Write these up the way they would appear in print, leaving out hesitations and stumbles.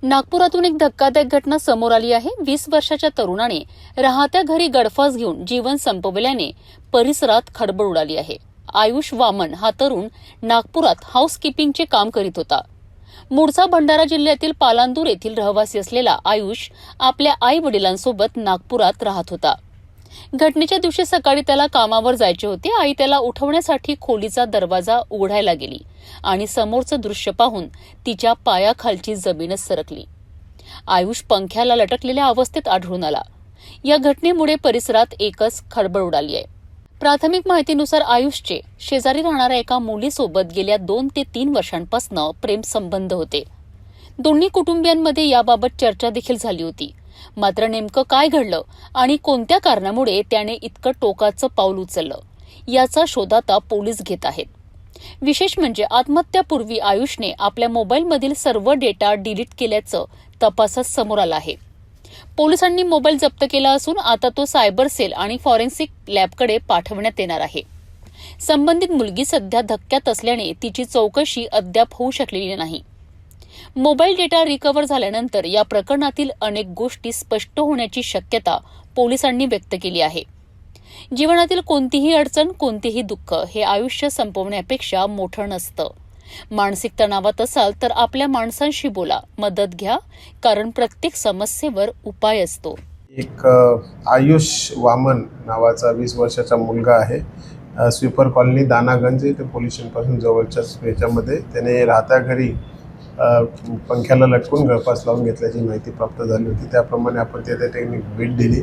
नागपुरातून एक धक्कादायक घटना समोर आली आहे। 20 वर्षाच्या तरुणाने राहत्या घरी गळफास घेऊन जीवन संपवल्याने परिसरात खळबळ उडाली आहे। आयुष वामन हा तरुण नागपुरात हाऊसकीपिंगचे काम करीत होता। मूळचा भंडारा जिल्ह्यातील पालांदूर येथील रहिवासी असलेला आयुष आपल्या आई वडिलांसोबत नागपुरात राहत होता। घटनेच्या दिवशी सकाळी त्याला कामावर जायचे होते। आई त्याला उठवण्यासाठी खोलीचा दरवाजा उघडायला गेली आणि समोरचं दृश्य पाहून तिच्या पायाखालची जमीनच सरकली। आयुष पंख्याला लटकलेल्या अवस्थेत आढळून आला। या घटनेमुळे परिसरात एकच खळबळ उडाली आहे। प्राथमिक माहितीनुसार आयुषचे शेजारी राहणाऱ्या एका मुलीसोबत गेल्या 2 ते 3 वर्षांपासून प्रेम संबंध होते। दोन्ही कुटुंबियांमध्ये याबाबत चर्चा देखील झाली होती। मात्र नेमकं काय घडलं आणि कोणत्या कारणामुळे त्याने इतकं टोकाचं पाऊल उचललं याचा शोध आता पोलीस घेत आहेत। विशेष म्हणजे आत्महत्यापूर्वी आयुषने आपल्या मोबाईलमधील सर्व डेटा डिलीट केल्याचं तपासात समोर आलं आहे। पोलिसांनी मोबाईल जप्त केला असून आता तो सायबर सेल आणि फॉरेन्सिक लॅबकडे पाठवण्यात येणार आहे। संबंधित मुलगी सध्या धक्क्यात असल्याने तिची चौकशी अद्याप होऊ शकलेली नाही। मोबाईल डेटा रिकव्हर झाल्यानंतर या प्रकरणातील अनेक गोष्टी स्पष्ट होण्याची शक्यता पोलिसांनी व्यक्त केली आहे। जीवनातील कोणतीही अडचण, कोणतेही दुःख हे आयुष्य संपवण्यापेक्षा मोठं नसतं। मानसिक तणावात असाल तर आपल्या माणसांशी बोला, मदत घ्या, कारण प्रत्येक समस्येवर उपाय असतो। एक आयुष वामन नावाचा 20 वर्षाचा मुलगा आहे। स्वीपर कॉलनी दानागंज येथे पोलीस स्टेशनपासून जवळच्याच याच्यामध्ये त्याने राहत्या घरी पंख्याला लटकून गळफास लावून घेतल्याची माहिती प्राप्त झाली होती। त्याप्रमाणे आपण तिथे भेट दिली।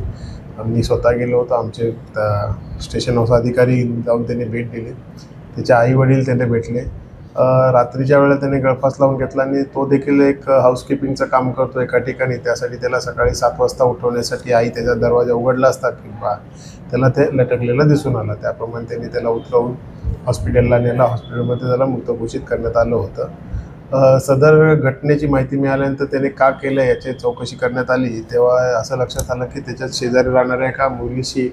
मी स्वतः गेलो होतो। आमचे स्टेशन हाऊस अधिकारी जाऊन त्यांनी भेट दिली। त्याचे आई वडील त्याने भेटले। रात्रीच्या वेळेला त्याने गळफास लावून घेतला आणि तो देखील एक हाऊसकीपिंगचं काम करतो एका ठिकाणी। त्यासाठी त्याला सकाळी 7 वाजता उठवण्यासाठी आई त्याचा दरवाजा उघडला असता की त्याला ते लटकलेलं दिसून आलं। त्याप्रमाणे त्यांनी त्याला उतरवून हॉस्पिटलला नेला। हॉस्पिटलमध्ये त्याला मृत घोषित करण्यात आलं होतं। सदर घटनेची माहिती मिळाल्यानंतर त्याने का केलं याची चौकशी करण्यात आली। तेव्हा असं लक्षात आलं की त्याच्यात शेजारी राहणाऱ्या एका मुलीशी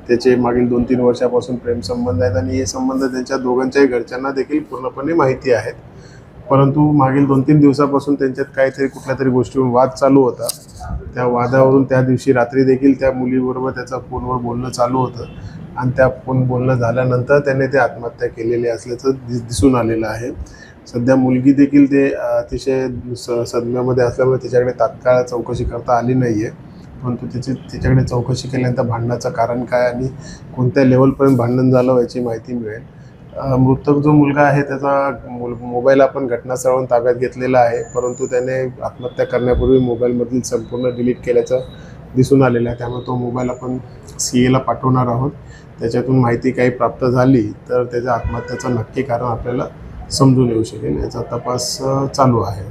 त्याचे मागील 2-3 वर्षापासून प्रेमसंबंध आहेत आणि हे संबंध त्यांच्या दोघांच्याही घरच्यांना देखील पूर्णपणे माहिती आहेत। परंतु मागील 2-3 दिवसापासून त्यांच्यात काहीतरी कुठल्यातरी गोष्टीवरून वाद चालू होता। त्या वादावरून त्या दिवशी रात्री देखील त्या मुलीबरोबर त्याचं फोनवर बोलणं चालू होतं आणि त्या फोन बोलणं झाल्यानंतर त्याने ते आत्महत्या केलेली असल्याचं दिसून आलेलं आहे। सध्या मुलगी देखील ते अतिशय सदम्यामध्ये असल्यामुळे तिच्याकडे तात्काळ चौकशी करता आली नाही आहे। परंतु तिच्याकडे चौकशी केल्यानंतर भांडणाचं कारण काय आणि कोणत्या लेवलपर्यंत भांडण झालं याची माहिती मिळेल। मृतक जो मुलगा आहे त्याचा मोबाईल आपण घटनास्थळावरून ताब्यात घेतलेला आहे। परंतु त्याने आत्महत्या करण्यापूर्वी मोबाईलमधील संपूर्ण डिलीट केल्याचं दिसून आलेलं आहे। त्यामुळे तो मोबाईल आपण CA ला पाठवणार आहोत। त्याच्यातून माहिती काही प्राप्त झाली तर त्याच्या आत्महत्येचं नक्की कारण आपल्याला समजून येऊ शकेल। याचा तपास चालू आहे।